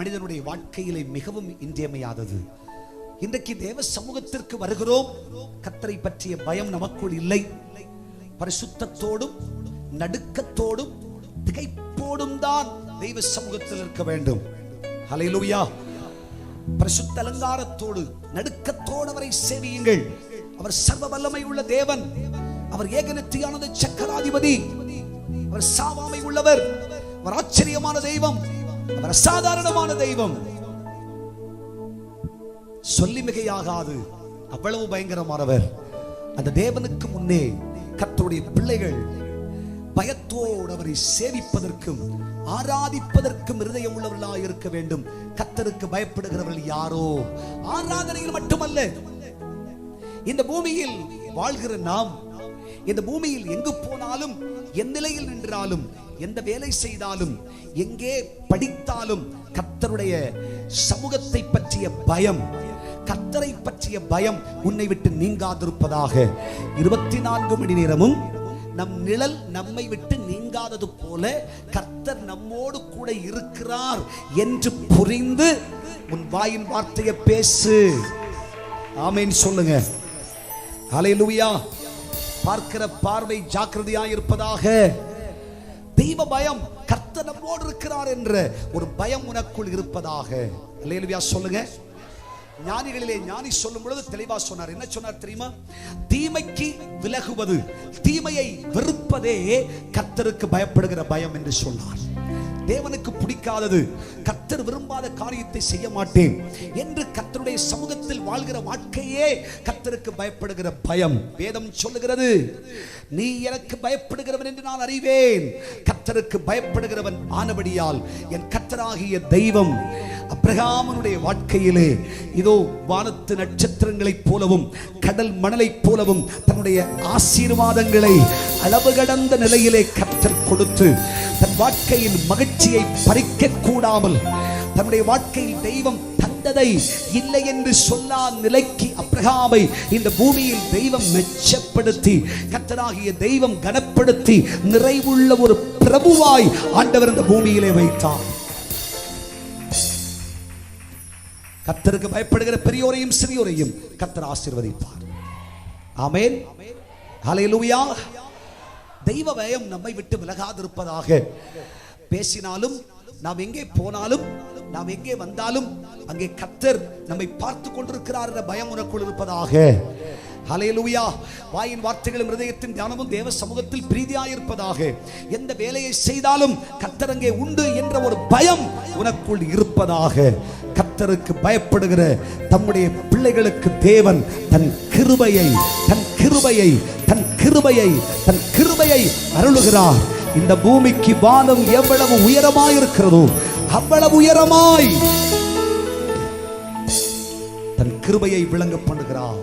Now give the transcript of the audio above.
மனிதனுடைய வாழ்க்கையிலே மிகவும் இன்றியமையாதது. இன்றைக்கு தேவ சமூகத்திற்கு வருகிறோம், கர்த்தரை பற்றிய பயம் நமக்குள் இல்லை. பரிசுத்தத்தோடும் நடுக்கத்தோடும் திகைப்போடும் தான் தெய்வ சமூகத்தில் இருக்க வேண்டும். ஹல்லேலூயா. பரிசுத்த அலங்காரத்தோடு நடுக்கத்தோடு அவரை சேவியுங்கள். அவர் சர்வ வல்லமை உள்ள தேவன், அவர் ஏகநித்தியானது சக்கராதிபதி, அவர் சாவாமை உள்ளவர், அவர் ஆச்சரியமான தெய்வம், அவர் அசாதாரணமான தெய்வம். சொல்லி மிகையாகாது, அவ்வளவு பயங்கரமானவர். அந்த தேவனுக்கு முன்னே கர்த்தருடைய பிள்ளைகள் பயத்தோடு அவரை சேவிப்பதற்கும் ஆராதிப்பதற்கும் இருதயம் உள்ளவர்களாக இருக்க வேண்டும். கர்த்தருக்கு பயப்படுகிறவர்கள் யாரோ ஆராதனையில் மட்டுமல்ல, இந்த பூமியில் வாழ்கிற நாம் இந்த பூமியில் எங்கு போனாலும், எந்த நிலையில் நின்றாலும், எந்த வேலை செய்தாலும், எங்கே படித்தாலும் கர்த்தருடைய சமூகத்தை பற்றிய பயம், கர்த்தரை பற்றிய பயம் உன்னை விட்டு நீங்காதிருப்பதாக. 24 மணி நேரமும் நம் நிழல் நம்மை விட்டு நீங்காதது போல கர்த்தர் நம்மோடு கூட இருக்கிறார் என்று புரிந்து உன் வாயின் வார்த்தையை பேசு. ஆமென் சொல்லுங்க. ஹல்லேலூயா. பார்க்கிற பார்வை ஜாக்கிரதையாய் இருப்பதாக. தெய்வ பயம், கர்த்தர் நம்மோடு இருக்கிறார் என்ற ஒரு பயம் உனக்குள் இருப்பதாக. ஹல்லேலூயா சொல்லுங்க. ஞானிகளிலே ஞானி சொல்லும் பொழுது தெளிவா சொன்னார். என்ன சொன்னார் தெரியுமா? தீமைக்கு விலகுவது, தீமையை வெறுப்பதே கர்த்தருக்கு பயப்படுகிற பயம் என்று சொன்னார். தேவனுக்கு பிடிக்காதது, கர்த்தர் விரும்பாத காரியத்தை செய்ய மாட்டேன் என்று கர்த்தருடைய சமூகத்தில் வாழ்கிற வாழ்க்கையே கர்த்தருக்கு பயப்படுகிற பயம். வேதம் சொல்லுகிறது, நீ எனக்கு பயப்படுகிறவன் என்று நான் அறிவேன். கர்த்தருக்கு பயப்படுகிறவன் ஆனபடியால் என் கர்த்தராகிய தெய்வம் ஆபிரகாமுடைய வாழ்க்கையிலே இதோ வானத்து நட்சத்திரங்களைப் போலவும் கடல் மணலைப் போலவும் தன்னுடைய ஆசீர்வாதங்களை அளவு கடந்த நிலையிலே கர்த்தர் கொடுத்து தன் வாழ்க்கையின் மகிழ்ச்சியை பறிக்க கூடாமல், தன்னுடைய வாழ்க்கையில் தெய்வம் தந்ததை இல்லை என்று சொல்லா நிலைக்கு ஆபிரகாமை இந்த பூமியில் தெய்வம் மெச்சப்படுத்தி, கர்த்தராகிய தெய்வம் கனப்படுத்தி நிறைவுள்ள ஒரு பிரபுவாய் ஆண்டவர் இந்த பூமியிலே வைத்தார். கர்த்தருக்கு பயப்படுகிற பெரியோரையும் சிறியோரையும் கர்த்தர் ஆசீர்வதிப்பார். ஆமென். ஹல்லேலூயா. தெய்வ பயம் நம்மை விட்டு விலகாதிருப்பதாக. பேசினாலும், நாம் எங்கே போனாலும், நாம் எங்கே வந்தாலும் அங்கே கர்த்தர் நம்மை பார்த்து கொண்டிருக்கிறார் என்ற பயம் உனக்குள் இருப்பதாக. ஹல்லேலூயா. வாயின் வார்த்தைகளும் இருதயத்தின் தியானமும் தேவ சமூகத்தில் பிரீதியாயிருப்பதாக. எந்த வேலையை செய்தாலும் கர்த்தர் அங்கே உண்டு என்ற ஒரு பயம் உனக்குள் இருப்பதாக. கர்த்தருக்கு பயப்படுகிற தம்முடைய பிள்ளைகளுக்கு தேவன் தன் கிருபையை தன் கிருபையை தன் கிருபையை தன் கிருபையை அருளுகிறார். இந்த பூமிக்கு வானம் எவ்வளவு உயரமாய் இருக்கிறதோ அவ்வளவு உயரமாய் தன் கிருபையை விளங்க பண்ணுகிறார்.